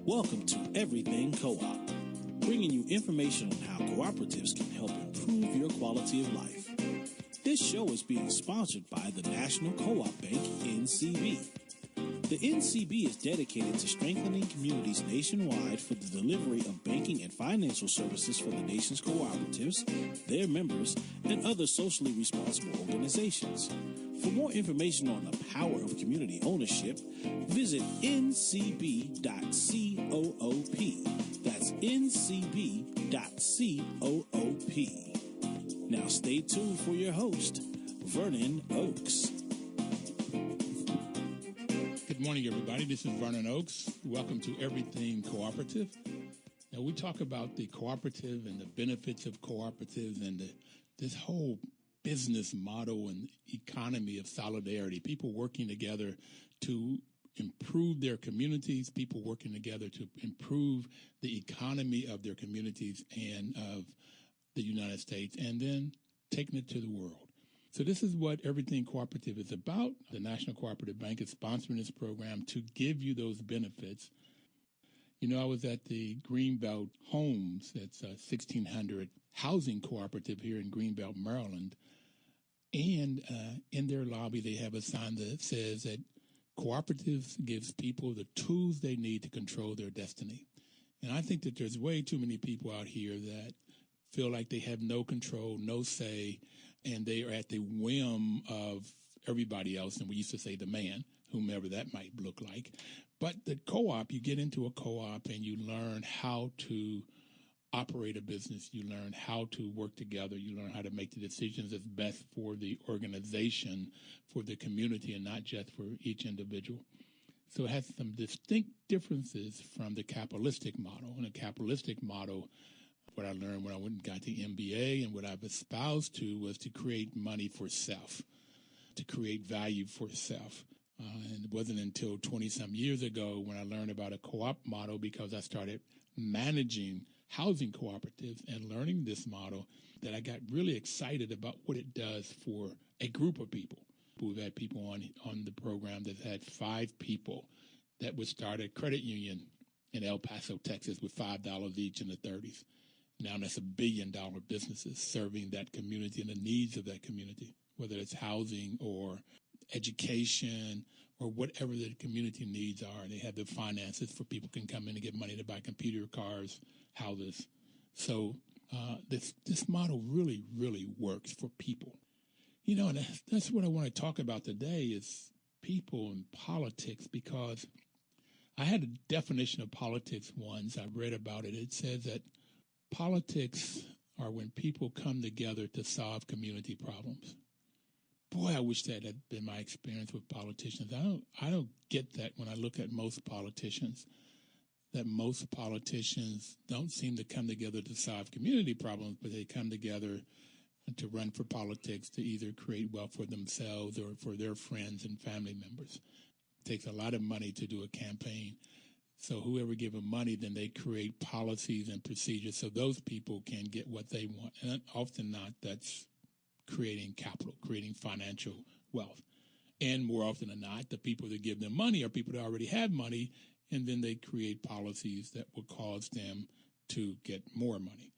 Welcome to Everything Co-op, bringing you information on how cooperatives can help improve your quality of life. This show is being sponsored by the National Co-op Bank, NCB. The NCB is dedicated to strengthening communities nationwide for the delivery of banking and financial services for the nation's cooperatives, their members, and other socially responsible organizations. For more information on the power of community ownership, visit ncb.coop. That's ncb.coop. Now stay tuned for your host, Vernon Oakes. Good morning, everybody. This is Vernon Oakes. Welcome to Everything Cooperative. Now, we talk about the cooperative and the benefits of cooperatives and this whole business model and economy of solidarity, people working together to improve their communities, people working together to improve the economy of their communities and of the United States, and then taking it to the world. So this is what Everything Cooperative is about. The National Cooperative Bank is sponsoring this program to give you those benefits. You know, I was at the Greenbelt Homes, that's a 1,600 housing cooperative here in Greenbelt, Maryland. And in their lobby, they have a sign that says that cooperatives gives people the tools they need to control their destiny. And I think that there's way too many people out here that feel like they have no control, no say, and they are at the whim of everybody else. And we used to say the man, whomever that might look like. But the co-op, you get into a co-op and you learn how to operate a business. You learn how to work together. You learn how to make the decisions that's best for the organization, for the community, and not just for each individual. So it has some distinct differences from the capitalistic model. And the capitalistic model, what I learned when I went and got the MBA and what I've espoused to was to create money for self, to create value for self. And it wasn't until 20-some years ago when I learned about a co-op model, because I started managing housing cooperatives and learning this model, that I got really excited about what it does for a group of people. We've had people on the program that had 5 people that would start a credit union in El Paso, Texas with $5 each in the 30s. Now that's $1 billion businesses serving that community and the needs of that community, whether it's housing or education or whatever the community needs are. They have the finances for people can come in and get money to buy computer, cars, houses. So this model really, really works for people. You know, and that's what I want to talk about today is people and politics, because I had a definition of politics once. I read about it. It says that politics are when people come together to solve community problems. Boy, I wish that had been my experience with politicians. I don't get that when I look at most politicians, that most politicians don't seem to come together to solve community problems, but they come together to run for politics to either create wealth for themselves or for their friends and family members. It takes a lot of money to do a campaign. So whoever give them money, then they create policies and procedures so those people can get what they want. And often not, that's creating capital, creating financial wealth. And more often than not, the people that give them money are people that already have money, and then they create policies that will cause them to get more money.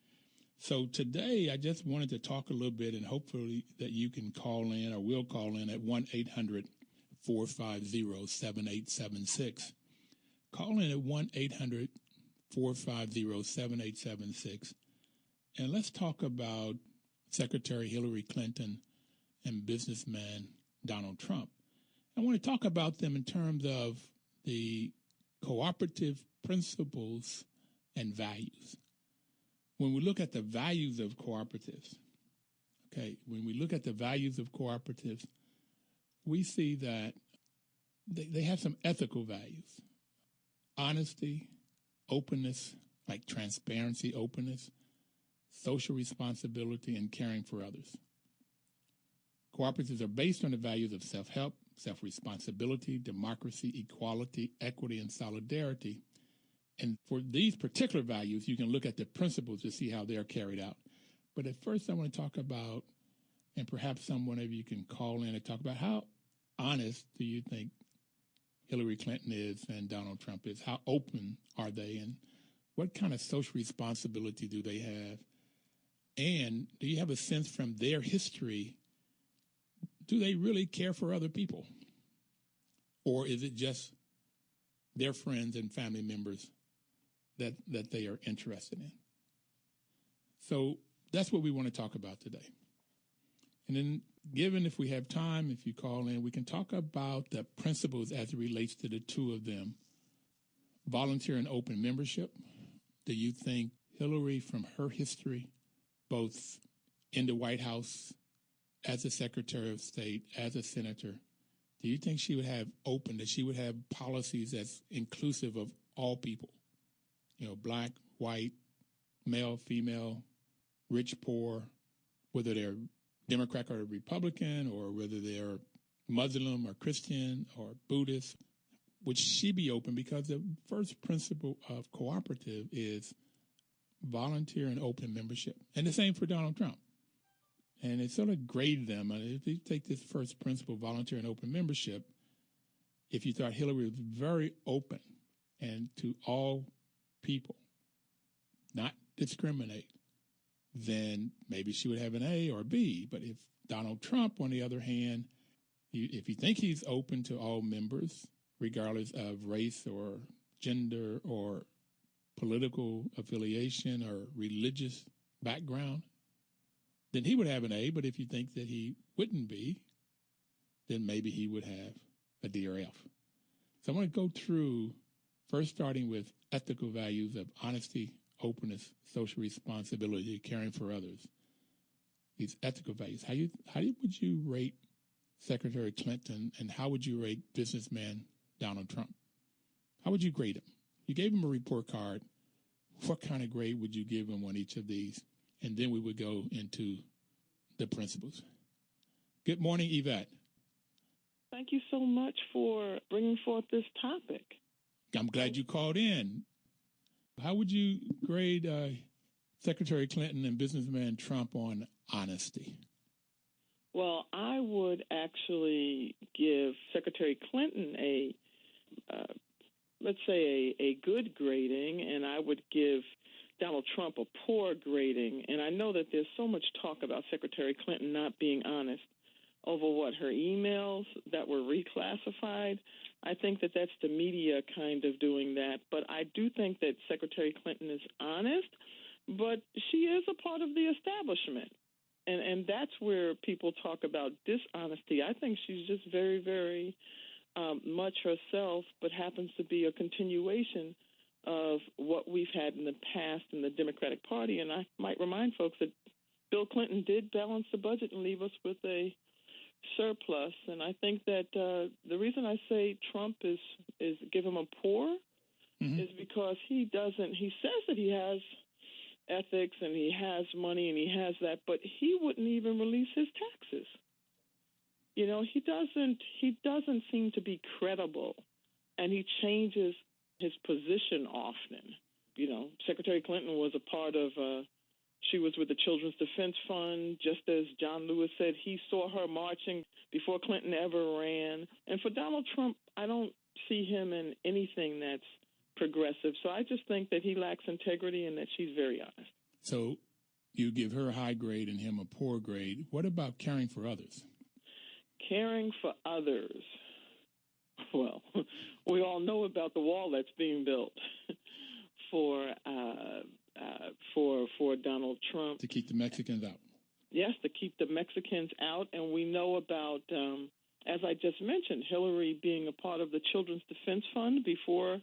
So today, I just wanted to talk a little bit, and hopefully that you can call in or will call in at 1-800-450-7876. Call in at 1-800-450-7876, and let's talk about Secretary Hillary Clinton and businessman Donald Trump. I want to talk about them in terms of the cooperative principles and values. When we look at the values of cooperatives, when we look at the values of cooperatives, we see that they have some ethical values. Honesty, openness, like transparency, openness, social responsibility, and caring for others. Cooperatives are based on the values of self-help, self-responsibility, democracy, equality, equity, and solidarity. And for these particular values, you can look at the principles to see how they are carried out. But at first, I want to talk about, and perhaps someone of you can call in and talk about, how honest do you think Hillary Clinton is and Donald Trump is? How open are they, and what kind of social responsibility do they have? And do you have a sense from their history, do they really care for other people? Or is it just their friends and family members that they are interested in? So that's what we want to talk about today. And then, given if we have time, if you call in, we can talk about the principles as it relates to the two of them. Volunteer and open membership. Do you think Hillary, from her history, both in the White House, as a Secretary of State, as a senator, do you think she would have that she would have policies that's inclusive of all people? You know, black, white, male, female, rich, poor, whether they're Democrat or Republican, or whether they're Muslim or Christian or Buddhist. Would she be open? Because the first principle of cooperative is volunteer and open membership. And the same for Donald Trump. And it sort of graded them. If you take this first principle, volunteer and open membership, if you thought Hillary was very open and to all people, not discriminate, then maybe she would have an A or B. But if Donald Trump, on the other hand, if you think he's open to all members, regardless of race or gender or political affiliation or religious background, then he would have an A. But if you think that he wouldn't be, then maybe he would have a D or F. So I want to go through, first starting with ethical values of honesty, openness, social responsibility, caring for others. These ethical values. How would you rate Secretary Clinton, and how would you rate businessman Donald Trump? How would you grade him? You gave him a report card. What kind of grade would you give him on each of these? And then we would go into the principles. Good morning, Yvette. Thank you so much for bringing forth this topic. I'm glad you called in. How would you grade Secretary Clinton and businessman Trump on honesty? Well, I would actually give Secretary Clinton let's say a good grading, and I would give Donald Trump a poor grading. And I know that there's so much talk about Secretary Clinton not being honest over her emails that were reclassified. I think that that's the media kind of doing that. But I do think that Secretary Clinton is honest, but she is a part of the establishment. And that's where people talk about dishonesty. I think she's just very, very much herself, but happens to be a continuation of what we've had in the past in the Democratic Party. And I might remind folks that Bill Clinton did balance the budget and leave us with a surplus. And I think that the reason I say Trump is give him a poor is because he says that he has ethics and he has money and he has that, but he wouldn't even release his taxes. You know, he doesn't seem to be credible, and he changes his position often. You know, Secretary Clinton was a part of she was with the Children's Defense Fund, just as John Lewis said, he saw her marching before Clinton ever ran. And for Donald Trump, I don't see him in anything that's progressive. So I just think that he lacks integrity and that she's very honest. So you give her a high grade and him a poor grade. What about caring for others? Caring for others. Well, we all know about the wall that's being built for Donald Trump. To keep the Mexicans out. Yes, to keep the Mexicans out. And we know about, as I just mentioned, Hillary being a part of the Children's Defense Fund before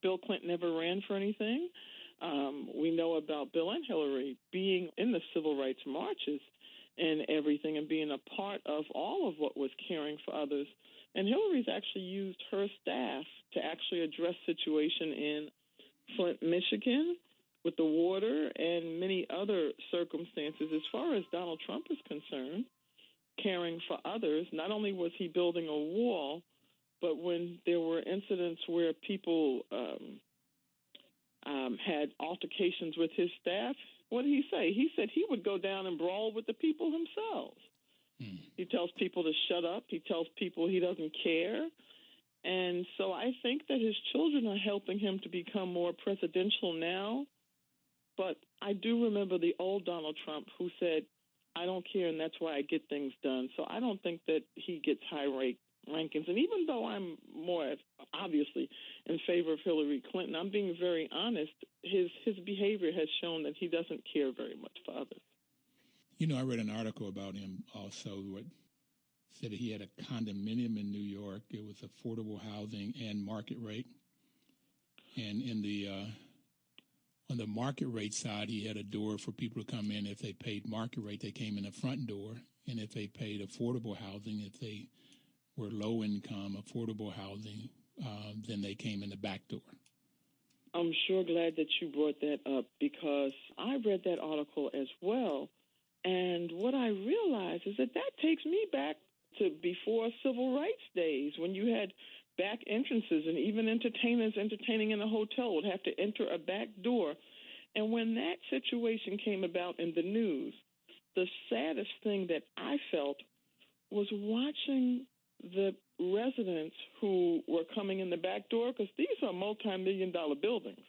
Bill Clinton ever ran for anything. We know about Bill and Hillary being in the civil rights marches and everything and being a part of all of what was caring for others. And Hillary's actually used her staff to actually address situation in Flint, Michigan, with the water and many other circumstances. As far as Donald Trump is concerned, caring for others, not only was he building a wall, but when there were incidents where people had altercations with his staff, what did he say? He said he would go down and brawl with the people themselves. He tells people to shut up. He tells people he doesn't care. And so I think that his children are helping him to become more presidential now. But I do remember the old Donald Trump who said, I don't care, and that's why I get things done. So I don't think that he gets high rankings. And even though I'm more obviously in favor of Hillary Clinton, I'm being very honest. His behavior has shown that he doesn't care very much for others. You know, I read an article about him also what said that he had a condominium in New York. It was affordable housing and market rate. And in the on the market rate side, he had a door for people to come in. If they paid market rate, they came in the front door. And if they paid affordable housing, if they were low income, affordable housing, then they came in the back door. I'm sure glad that you brought that up because I read that article as well. And what I realized is that takes me back to before civil rights days when you had back entrances and even entertainers entertaining in a hotel would have to enter a back door. And when that situation came about in the news, the saddest thing that I felt was watching the residents who were coming in the back door, because these are multi-million-dollar buildings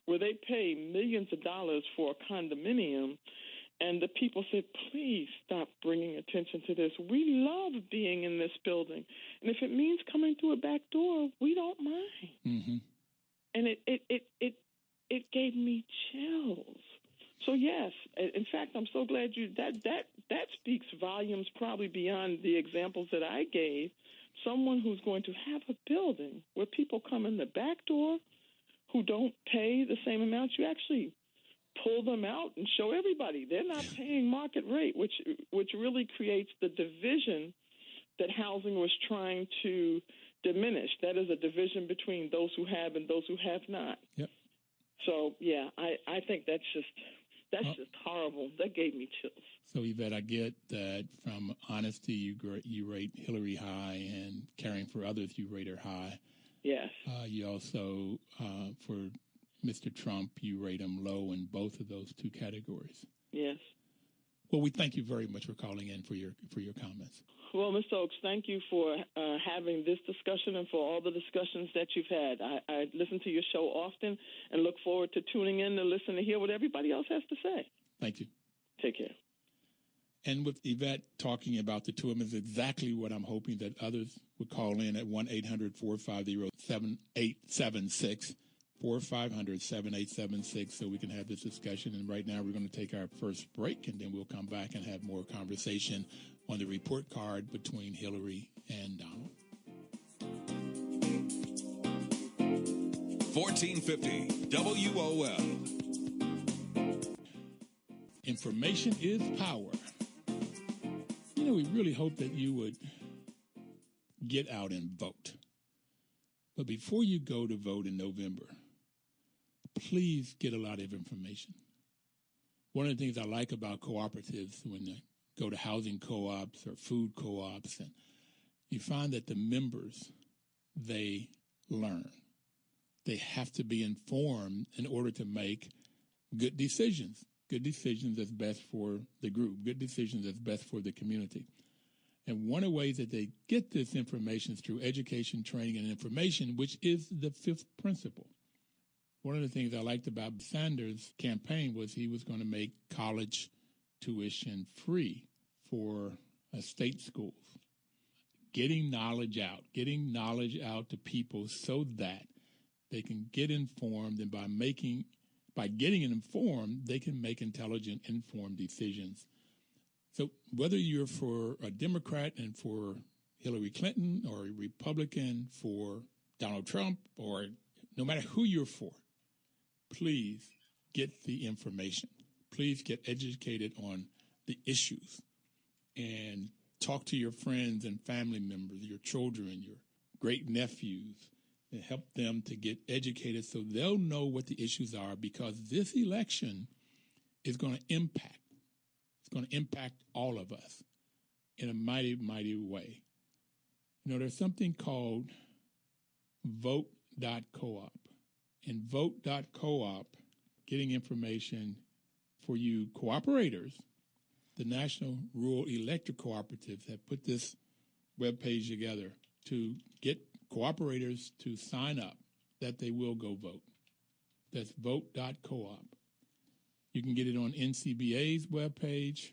where they pay millions of dollars for a condominium. And the people said, please stop bringing attention to this. We love being in this building. And if it means coming through a back door, we don't mind. Mm-hmm. And it gave me chills. So, yes, in fact, I'm so glad that speaks volumes probably beyond the examples that I gave. Someone who's going to have a building where people come in the back door who don't pay the same amount, you actually pull them out and show everybody they're not paying market rate, which really creates the division that housing was trying to diminish. That is a division between those who have and those who have not. Yep. So, yeah, I think that's just horrible. That gave me chills. So, Yvette, I get that from honesty, you rate Hillary high, and caring for others, you rate her high. Yes. You also, for Mr. Trump, you rate him low in both of those two categories. Yes. Well, we thank you very much for calling in for your comments. Well, Mr. Oaks, thank you for having this discussion and for all the discussions that you've had. I listen to your show often and look forward to tuning in to listen to hear what everybody else has to say. Thank you. Take care. And with Yvette talking about the two of them is exactly what I'm hoping that others would call in at 1-800-450-7876. 4-500-7876 so we can have this discussion. And right now we're going to take our first break, and then we'll come back and have more conversation on the report card between Hillary and Donald. 1450 WOL. Information is power. You know, we really hope that you would get out and vote. But before you go to vote in November, please get a lot of information. One of the things I like about cooperatives when they go to housing co-ops or food co-ops, and you find that the members, they learn. They have to be informed in order to make good decisions that's best for the group, good decisions that's best for the community. And one of the ways that they get this information is through education, training, and information, which is the fifth principle. One of the things I liked about Sanders' campaign was he was going to make college tuition free for state schools. Getting knowledge out to people so that they can get informed, and by getting informed, they can make intelligent, informed decisions. So whether you're for a Democrat and for Hillary Clinton, or a Republican for Donald Trump, or no matter who you're for, please get the information. Please get educated on the issues and talk to your friends and family members, your children, your great nephews, and help them to get educated so they'll know what the issues are, because this election is going to impact. It's going to impact all of us in a mighty, mighty way. You know, there's something called vote.coop. And vote.coop, getting information for you cooperators, the National Rural Electric Cooperatives have put this webpage together to get cooperators to sign up that they will go vote. That's vote.coop. You can get it on NCBA's webpage,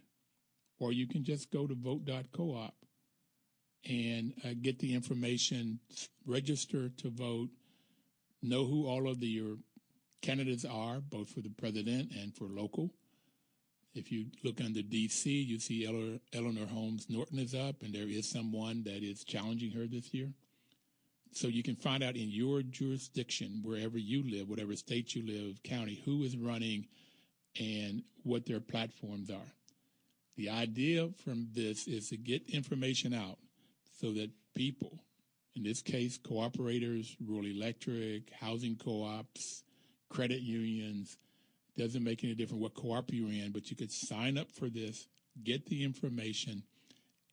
or you can just go to vote.coop and get the information, register to vote, know who all of your candidates are, both for the president and for local. If you look under D.C., you see Eleanor Holmes Norton is up, and there is someone that is challenging her this year. So you can find out in your jurisdiction, wherever you live, whatever state you live, county, who is running and what their platforms are. The idea from this is to get information out so that people, in this case, cooperators, rural electric, housing co-ops, credit unions, doesn't make any difference what co-op you're in, but you could sign up for this, get the information,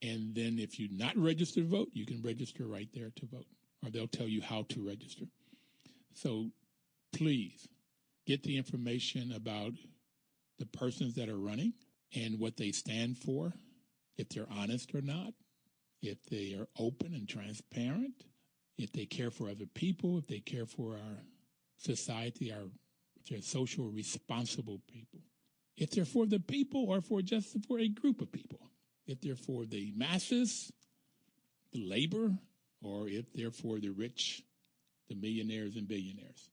and then if you're not registered to vote, you can register right there to vote, or they'll tell you how to register. So please get the information about the persons that are running and what they stand for, if they're honest or not, if they are open and transparent, if they care for other people, if they care for our society, if they're social responsible people, if they're for the people or for a group of people, if they're for the masses, the labor, or if they're for the rich, the millionaires and billionaires.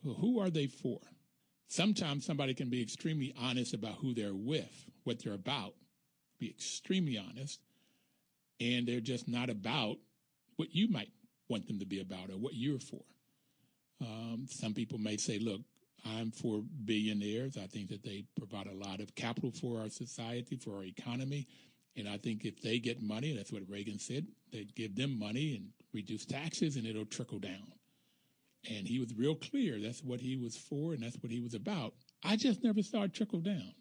Well, who are they for? Sometimes somebody can be extremely honest about who they're with, what they're about, be extremely honest, and they're just not about what you might want them to be about or what you're for. Some people may say, look, I'm for billionaires. I think that they provide a lot of capital for our society, for our economy, and I think if they get money, that's what Reagan said, they'd give them money and reduce taxes and it'll trickle down. And he was real clear. That's what he was for, and that's what he was about. I just never saw it trickle down.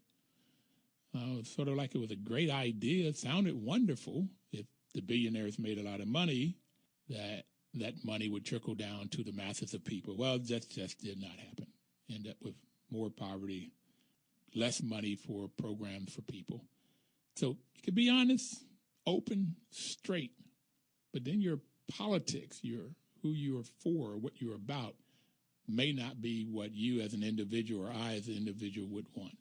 It was sort of like it was a great idea. It sounded wonderful. If the billionaires made a lot of money, that money would trickle down to the masses of people. Well, that just did not happen. End up with more poverty, less money for programs for people. So you can be honest, open, straight, but then your politics, who you are for, what you're about, may not be what you as an individual or I as an individual would want.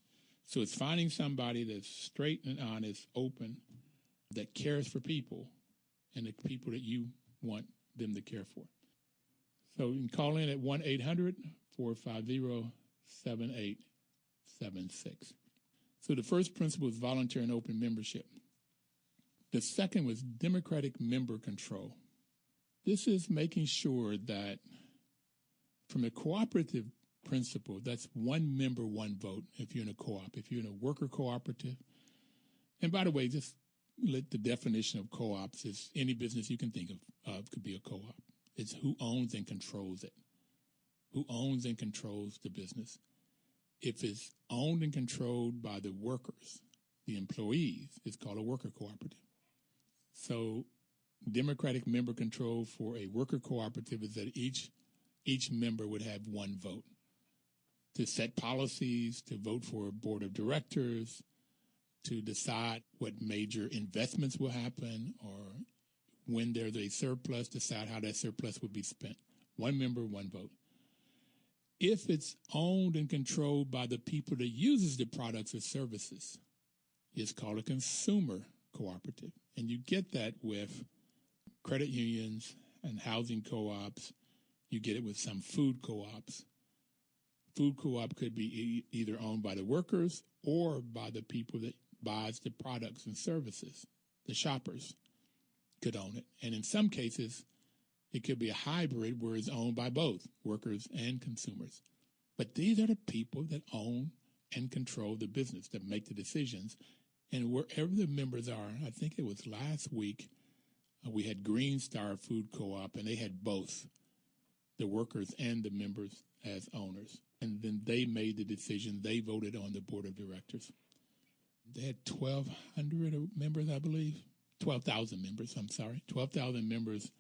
So it's finding somebody that's straight and honest, open, that cares for people and the people that you want them to care for. So you can call in at 1-800-450-7876. So the first principle is voluntary and open membership. The second was democratic member control. This is making sure that from a cooperative principle, that's one member, one vote if you're in a co-op, if you're in a worker cooperative. And by the way, just let the definition of co-ops is any business you can think of could be a co-op. It's who owns and controls it. Who owns and controls the business. If it's owned and controlled by the workers, the employees, it's called a worker cooperative. So democratic member control for a worker cooperative is that each member would have one vote to set policies, to vote for a board of directors, to decide what major investments will happen, or when there's a surplus, decide how that surplus would be spent. One member, one vote. If it's owned and controlled by the people that uses the products or services, it's called a consumer cooperative. And you get that with credit unions and housing co-ops. You get it with some food co-ops. Food co-op could be either owned by the workers or by the people that buys the products and services. The shoppers could own it. And in some cases, it could be a hybrid where it's owned by both workers and consumers. But these are the people that own and control the business, that make the decisions. And wherever the members are, I think it was last week, we had Green Star Food Co-op, and they had both the workers and the members as owners. And then they made the decision. They voted on the board of directors. They had 1,200 members, I believe. 12,000 members, 12,000 members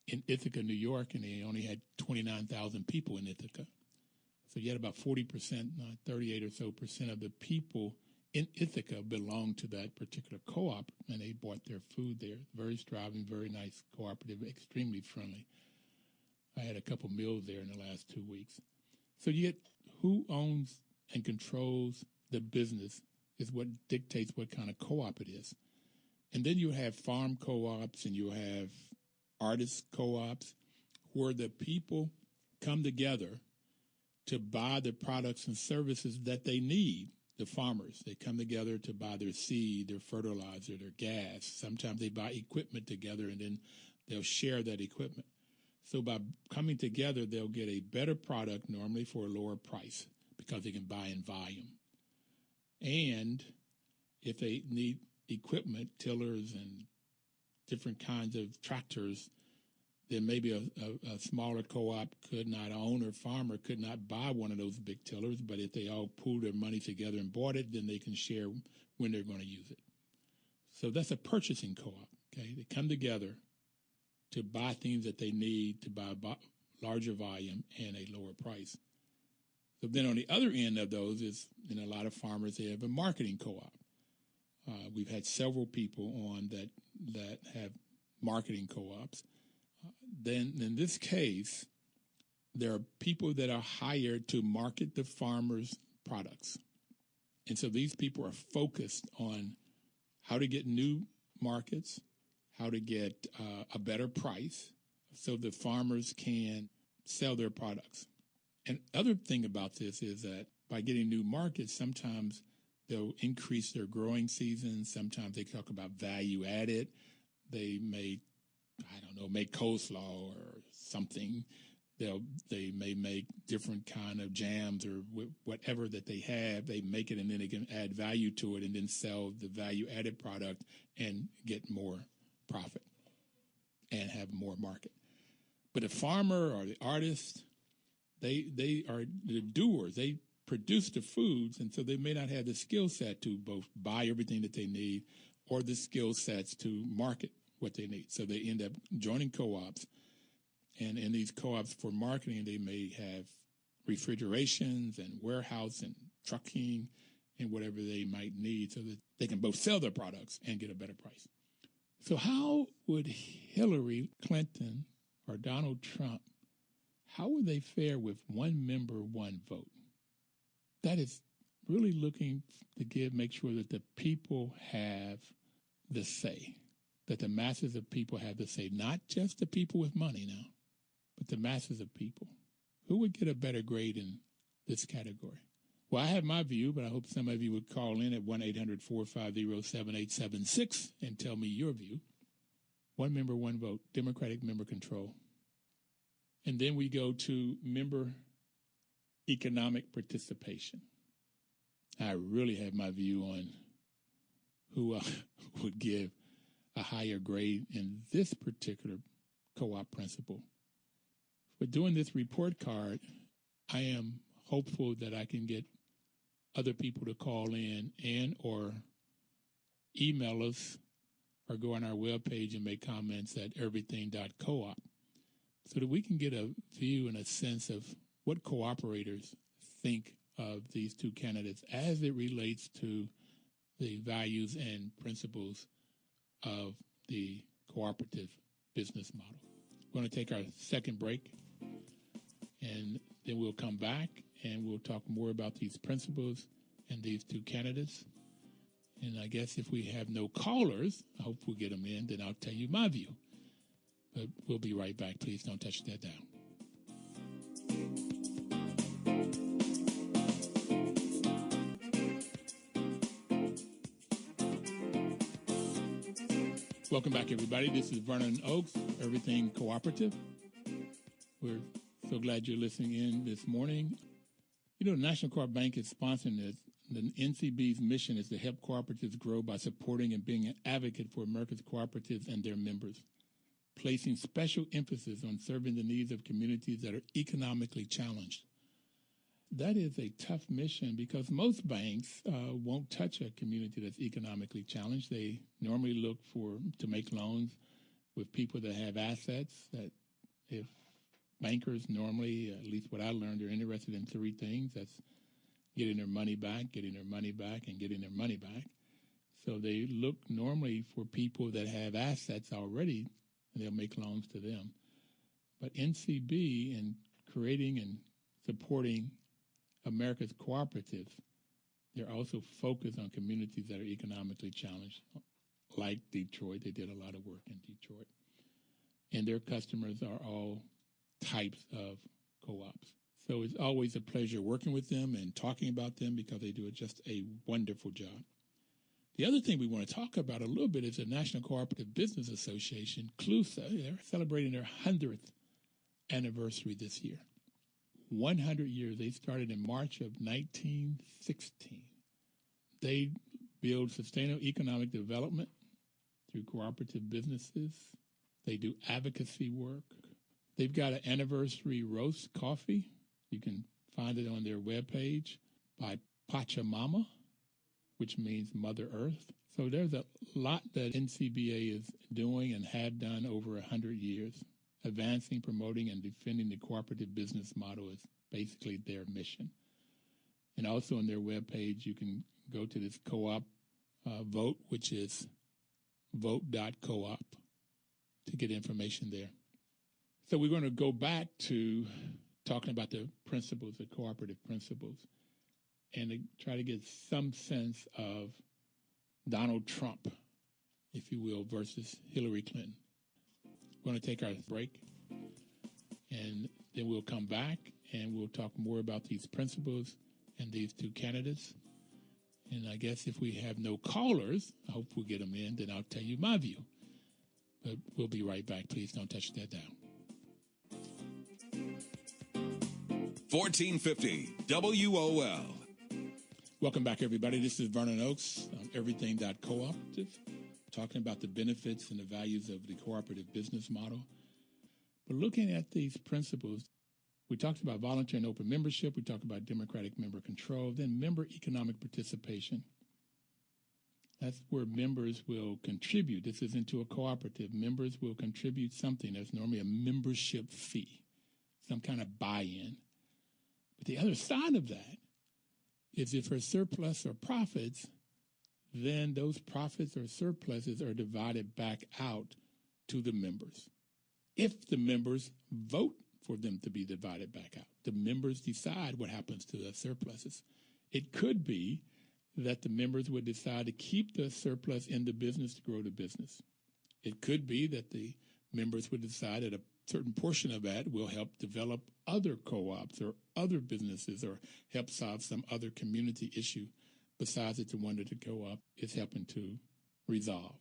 in Ithaca, New York, and they only had 29,000 people in Ithaca. So you had about 40%, 38 or so percent of the people in Ithaca belonged to that particular co-op, and they bought their food there. Very thriving, very nice cooperative, extremely friendly. I had a couple meals there in the last 2 weeks. So you get who owns and controls the business is what dictates what kind of co-op it is. And then you have farm co-ops and you have artist co-ops where the people come together to buy the products and services that they need. The farmers, they come together to buy their seed, their fertilizer, their gas. Sometimes they buy equipment together and then they'll share that equipment. So by coming together, they'll get a better product normally for a lower price because they can buy in volume. And if they need equipment, tillers and different kinds of tractors, then maybe a smaller co-op could not own, or farmer could not buy one of those big tillers, but if they all pooled their money together and bought it, then they can share when they're going to use it. So that's a purchasing co-op, okay? They come together to buy things that they need to buy larger volume and a lower price. So then on the other end of those is, in a lot of farmers, they have a marketing co-op. We've had several people on that have marketing co-ops. Then in this case, there are people that are hired to market the farmers' products. And so these people are focused on how to get new markets, how to get a better price so the farmers can sell their products. And other thing about this is that by getting new markets, sometimes they'll increase their growing season. Sometimes they talk about value added. They may, make coleslaw or something. They may make different kind of jams or whatever that they have. They make it and then they can add value to it and then sell the value added product and get more profit and have more market. But the farmer or the artist, they are the doers. They produce the foods, and so they may not have the skill set to both buy everything that they need or the skill sets to market what they need. So they end up joining co-ops, and in these co-ops for marketing, they may have refrigerations and warehouse and trucking and whatever they might need so that they can both sell their products and get a better price. So how would Hillary Clinton or Donald Trump, how would they fare with one member, one vote? That is really looking to make sure that the people have the say, that the masses of people have the say, not just the people with money now, but the masses of people. Who would get a better grade in this category? Well, I have my view, but I hope some of you would call in at 1-800-450-7876 and tell me your view. One member, one vote, Democratic member control. And then we go to member economic participation. I really have my view on who would give a higher grade in this particular co-op principle. But doing this report card, I am hopeful that I can get other people to call in and or email us or go on our webpage and make comments at everything.coop so that we can get a view and a sense of what cooperators think of these two candidates as it relates to the values and principles of the cooperative business model. We're going to take our second break, and then we'll come back and we'll talk more about these principles and these two candidates. And I guess if we have no callers, I hope we'll get them in, then I'll tell you my view. But we'll be right back. Please don't touch that down. Welcome back, everybody. This is Vernon Oaks, Everything Cooperative. We're so glad you're listening in this morning. You know, the National Co-op Bank is sponsoring this. The NCB's mission is to help cooperatives grow by supporting and being an advocate for America's cooperatives and their members, placing special emphasis on serving the needs of communities that are economically challenged. That is a tough mission because most banks won't touch a community that's economically challenged. They normally look to make loans with people that have assets. That if bankers normally, at least what I learned, are interested in three things. That's getting their money back, getting their money back, and getting their money back. So they look normally for people that have assets already, and they'll make loans to them. But NCB, in creating and supporting America's cooperatives, they're also focused on communities that are economically challenged, like Detroit. They did a lot of work in Detroit. And their customers are all types of co-ops. So it's always a pleasure working with them and talking about them because they do just a wonderful job. The other thing we want to talk about a little bit is the National Cooperative Business Association, CLUSA. They're celebrating their 100th anniversary this year. 100 years. They started in March of 1916. They build sustainable economic development through cooperative businesses. They do advocacy work. They've got an anniversary roast coffee. You can find it on their webpage by Pachamama, which means Mother Earth. So there's a lot that NCBA is doing and have done over 100 years. Advancing, promoting, and defending the cooperative business model is basically their mission. And also on their webpage, you can go to this co-op vote, which is vote.coop, to get information there. So we're going to go back to talking about the principles, the cooperative principles, and to try to get some sense of Donald Trump, if you will, versus Hillary Clinton. We're going to take our break, and then we'll come back, and we'll talk more about these principles and these two candidates. And I guess if we have no callers, I hope we'll get them in, then I'll tell you my view. But we'll be right back. Please don't touch that down. 1450 WOL. Welcome back, everybody. This is Vernon Oakes on Everything.Cooperative, talking about the benefits and the values of the cooperative business model. But looking at these principles, we talked about voluntary and open membership. We talked about democratic member control, then member economic participation. That's where members will contribute. This is into a cooperative. Members will contribute something. There's normally a membership fee, some kind of buy-in. But the other side of that is if there's surplus or profits, then those profits or surpluses are divided back out to the members. If the members vote for them to be divided back out, the members decide what happens to the surpluses. It could be that the members would decide to keep the surplus in the business to grow the business. It could be that the members would decide that a certain portion of that will help develop other co-ops or other businesses or help solve some other community issue besides the one that the co-op is helping to resolve.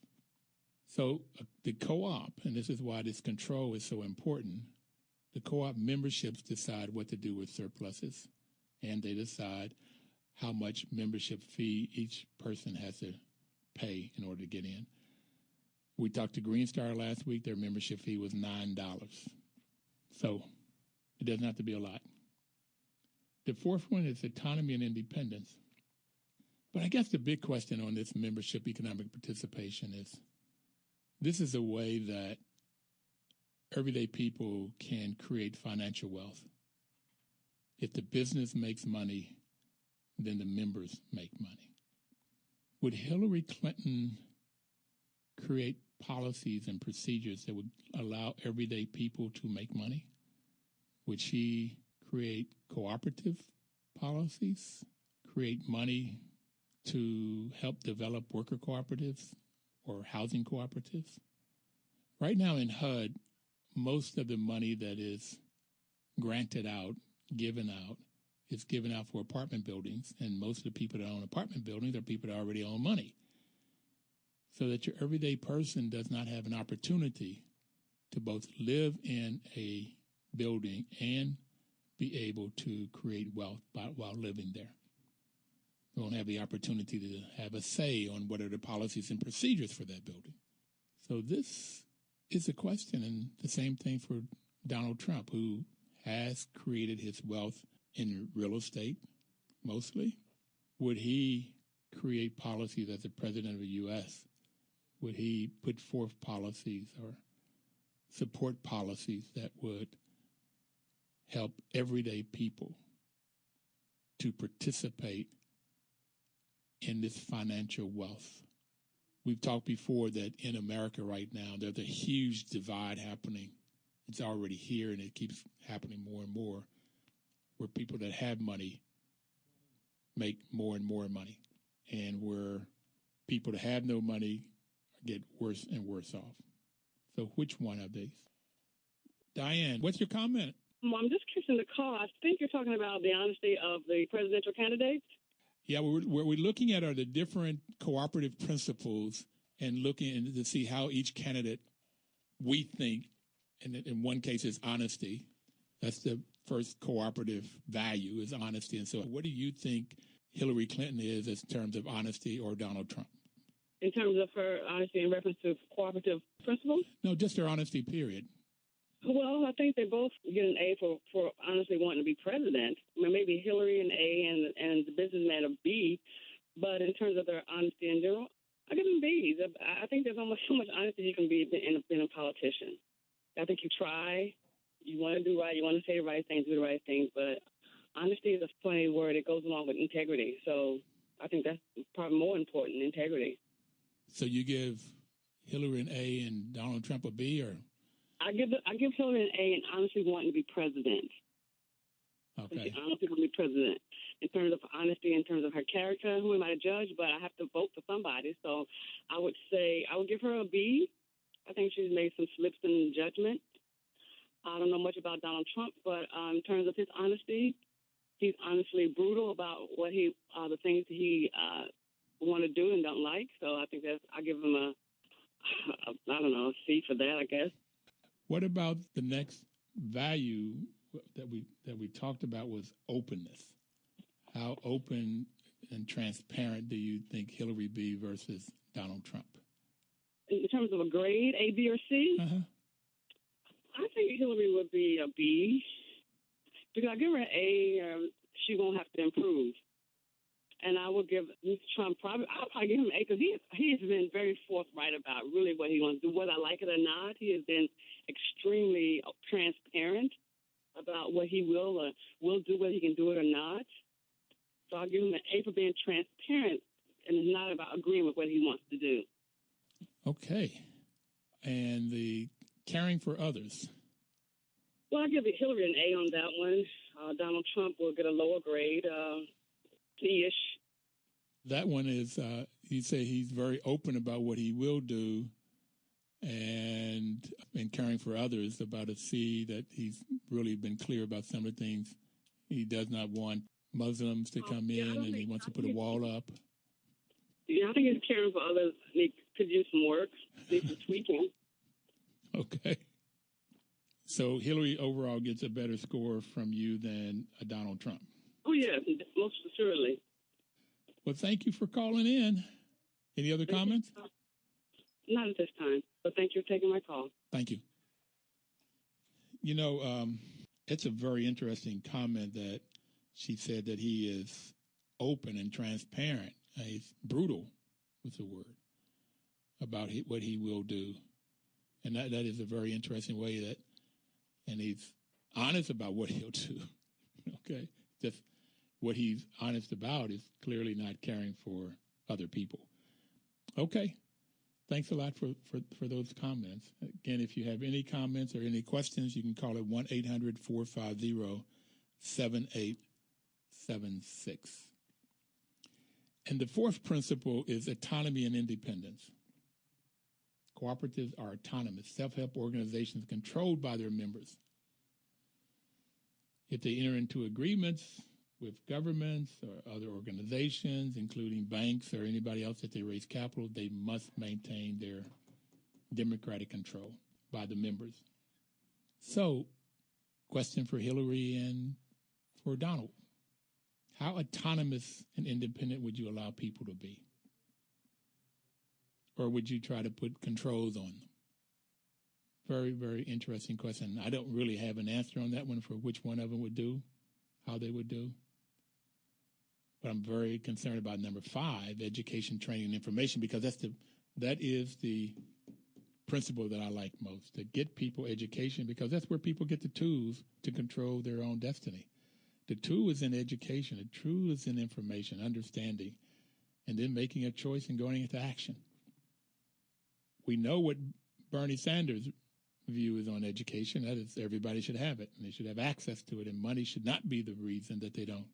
So the co-op, and this is why this control is so important, the co-op memberships decide what to do with surpluses, and they decide how much membership fee each person has to pay in order to get in. We talked to Green Star last week. Their membership fee was $9. So it doesn't have to be a lot. The fourth one is autonomy and independence. But I guess the big question on this membership economic participation is, this is a way that everyday people can create financial wealth. If the business makes money, then the members make money. Would Hillary Clinton create policies and procedures that would allow everyday people to make money? Would she create cooperative policies, create money to help develop worker cooperatives or housing cooperatives? Right now in HUD, most of the money that is granted out, given out, is given out for apartment buildings, and most of the people that own apartment buildings are people that already own money. So that your everyday person does not have an opportunity to both live in a building and be able to create wealth while living there. They won't have the opportunity to have a say on what are the policies and procedures for that building. So this is a question, and the same thing for Donald Trump, who has created his wealth in real estate, mostly. Would he create policies as the president of the U.S.? Would he put forth policies or support policies that would help everyday people to participate in this financial wealth. We've talked before that in America right now, there's a huge divide happening. It's already here, and it keeps happening more and more, where people that have money make more and more money, and where people that have no money get worse and worse off. So which one of these? Diane, what's your comment? Well, I'm just catching the call. I think you're talking about the honesty of the presidential candidates. Yeah, what we're looking at are the different cooperative principles and looking to see how each candidate, we think, and in one case is honesty. That's the first cooperative value, is honesty. And so what do you think Hillary Clinton is in terms of honesty, or Donald Trump? In terms of her honesty in reference to cooperative principles? No, just their honesty, period. Well, I think they both get an A for honestly wanting to be president. I mean, maybe Hillary an A and the businessman a B, but in terms of their honesty in general, I give them Bs. I think there's almost so much honesty you can be in a politician. I think you try, you want to do right, you want to say the right things, do the right things, but honesty is a funny word. It goes along with integrity. So I think that's probably more important, integrity. So you give Hillary an A and Donald Trump a B, or? I give Hillary an A in honestly wanting to be president. Okay. She honestly want to be president. In terms of honesty, in terms of her character, who am I to judge? But I have to vote for somebody. So I would say I would give her a B. I think she's made some slips in judgment. I don't know much about Donald Trump, but in terms of his honesty, he's honestly brutal about what the things he want to do and don't like. So I think I give him a C for that, I guess. What about the next value that we talked about was openness? How open and transparent do you think Hillary be versus Donald Trump? In terms of a grade, A, B, or C? Uh-huh. I think Hillary would be a B. Because I give her an A, she won't have to improve. And I will give Mr. Trump I'll probably give him an A because he has been very forthright about really what he wants to do, whether I like it or not. He has been extremely transparent about what he will do, whether he can do it or not. So I'll give him an A for being transparent, and it's not about agreeing with what he wants to do. Okay. And the caring for others. Well, I'll give Hillary an A on that one. Donald Trump will get a lower grade, C-ish. That one is, you say he's very open about what he will do, and in caring for others, about a C, that he's really been clear about some of the things. He does not want Muslims to come in, and he wants to put a wall up. Yeah, I think his caring for others could use some work, need some tweaking. Okay. So Hillary overall gets a better score from you than a Donald Trump. Oh, yeah, most assuredly. Well, thank you for calling in. Any other comments? Not at this time, but thank you for taking my call. Thank you. You know, it's a very interesting comment that she said that he is open and transparent. He's brutal, was the word, about what he will do. And that is a very interesting way that, and he's honest about what he'll do. Okay. Just what he's honest about is clearly not caring for other people. Okay. Thanks a lot for those comments. Again, if you have any comments or any questions, you can call it 1-800-450-7876. And the fourth principle is autonomy and independence. Cooperatives are autonomous, self-help organizations controlled by their members. If they enter into agreements with governments or other organizations, including banks or anybody else that they raise capital, they must maintain their democratic control by the members. So, question for Hillary and for Donald. How autonomous and independent would you allow people to be? Or would you try to put controls on them? Very, very interesting question. I don't really have an answer on that one for which one of them would do, how they would do. But I'm very concerned about number 5, education, training, and information, because that is the principle that I like most, to get people education, because that's where people get the tools to control their own destiny, The tool is in education. The tool is in information, understanding, and then making a choice and going into action. We know what Bernie Sanders' view is on education. That is, everybody should have it, and they should have access to it, and money should not be the reason that they don't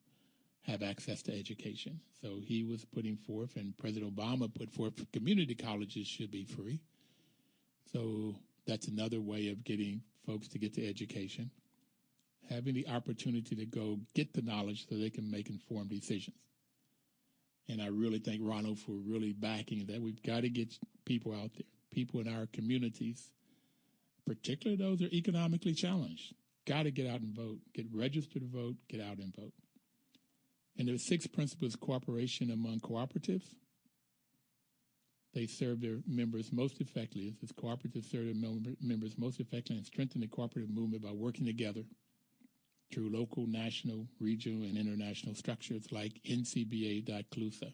have access to education. So he was putting forth, and President Obama put forth, community colleges should be free. So that's another way of getting folks to get to education, having the opportunity to go get the knowledge so they can make informed decisions. And I really thank Ronald for really backing that. We've got to get people out there, people in our communities, particularly those who are economically challenged. Got to get out and vote, get registered to vote, get out and vote. And the 6 principles: cooperation among cooperatives. They serve their members most effectively. As cooperatives serve their members most effectively and strengthen the cooperative movement by working together through local, national, regional, and international structures like NCBA.CLUSA.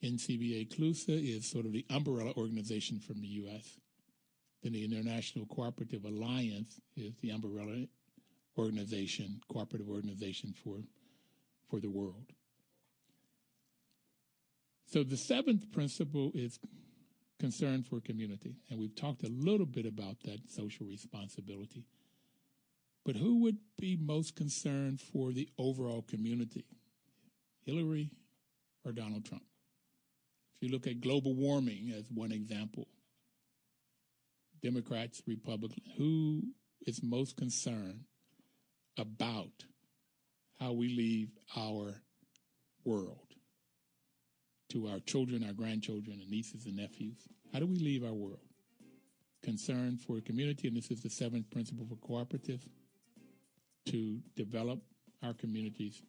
NCBA-CLUSA is sort of the umbrella organization from the U.S. Then the International Cooperative Alliance is the umbrella organization, cooperative organization for the world. So the 7th principle is concern for community, and we've talked a little bit about that social responsibility. But who would be most concerned for the overall community, Hillary or Donald Trump? If you look at global warming as one example, Democrats, Republicans, who is most concerned about how we leave our world to our children, our grandchildren, and nieces and nephews? How do we leave our world? Concern for community, and this is the 7th principle for cooperative, to develop our communities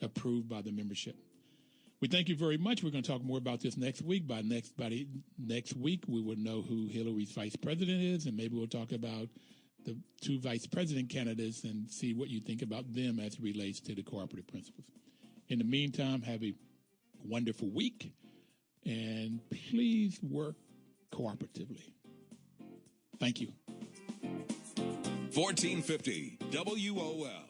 approved by the membership. We thank you very much. We're going to talk more about this next week. By next week, we will know who Hillary's vice president is, and maybe we'll talk about the 2 vice president candidates and see what you think about them as it relates to the cooperative principles. In the meantime, have a wonderful week, and please work cooperatively. Thank you. 1450 WOL.